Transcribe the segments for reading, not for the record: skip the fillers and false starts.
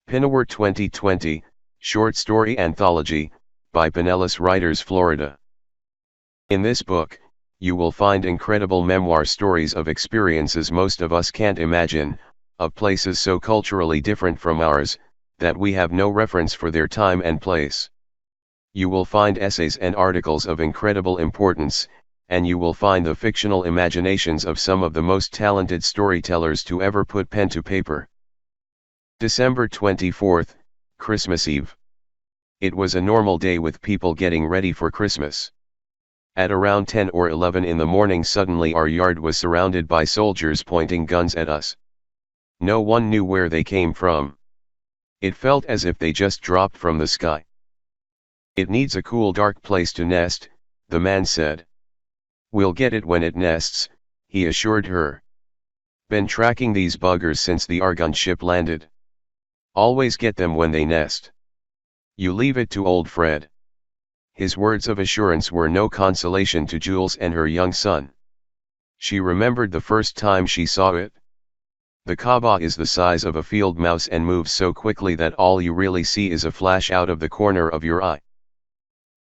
Pinawor 2020, Short Story Anthology, by Pinellas Writers, Florida. In this book, you will find incredible memoir stories of experiences most of us can't imagine, of places so culturally different from ours, that we have no reference for their time and place. You will find essays and articles of incredible importance, and you will find the fictional imaginations of some of the most talented storytellers to ever put pen to paper. December 24th, Christmas Eve. It was a normal day with people getting ready for Christmas. At around 10 or 11 in the morning, suddenly our yard was surrounded by soldiers pointing guns at us. No one knew where they came from. It felt as if they just dropped from the sky. "It needs a cool, dark place to nest," the man said. "We'll get it when it nests," he assured her. "Been tracking these buggers since the Argon ship landed. Always get them when they nest. You leave it to old Fred." His words of assurance were no consolation to Jules and her young son. She remembered the first time she saw it. The Kaaba is the size of a field mouse and moves so quickly that all you really see is a flash out of the corner of your eye.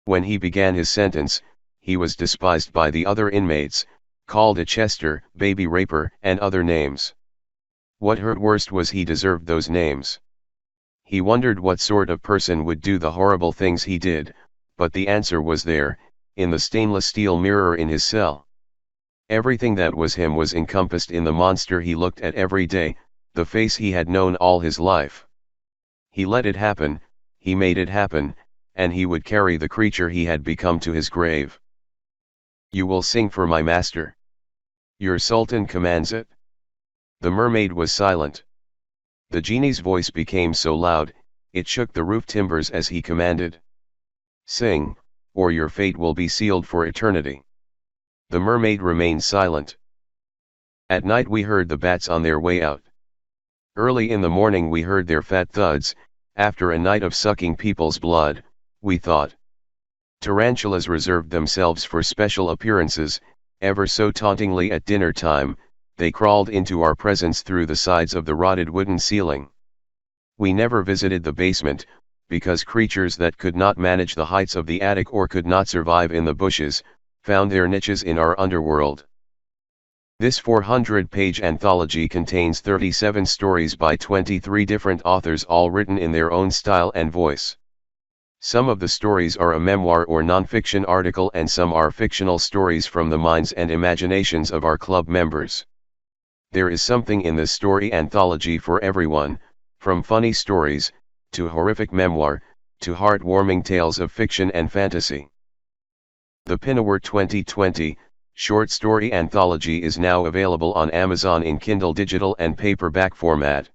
When he began his sentence, he was despised by the other inmates, called a Chester, baby raper, and other names. What hurt worst was he deserved those names. He wondered what sort of person would do the horrible things he did, but the answer was there, in the stainless steel mirror in his cell. Everything that was him was encompassed in the monster he looked at every day, the face he had known all his life. He let it happen, he made it happen, and he would carry the creature he had become to his grave. "You will sing for my master. Your sultan commands it." The mermaid was silent. The genie's voice became so loud, it shook the roof timbers as he commanded. "Sing, or your fate will be sealed for eternity." The mermaid remained silent. At night we heard the bats on their way out. Early in the morning we heard their fat thuds, after a night of sucking people's blood, we thought. Tarantulas reserved themselves for special appearances, ever so tauntingly at dinner time. They crawled into our presence through the sides of the rotted wooden ceiling. We never visited the basement, because creatures that could not manage the heights of the attic or could not survive in the bushes, found their niches in our underworld. This 400-page anthology contains 37 stories by 23 different authors, all written in their own style and voice. Some of the stories are a memoir or non-fiction article, and some are fictional stories from the minds and imaginations of our club members. There is something in this story anthology for everyone, from funny stories, to horrific memoir, to heartwarming tales of fiction and fantasy. The Pinawor 2020, Short Story Anthology is now available on Amazon in Kindle digital and paperback format.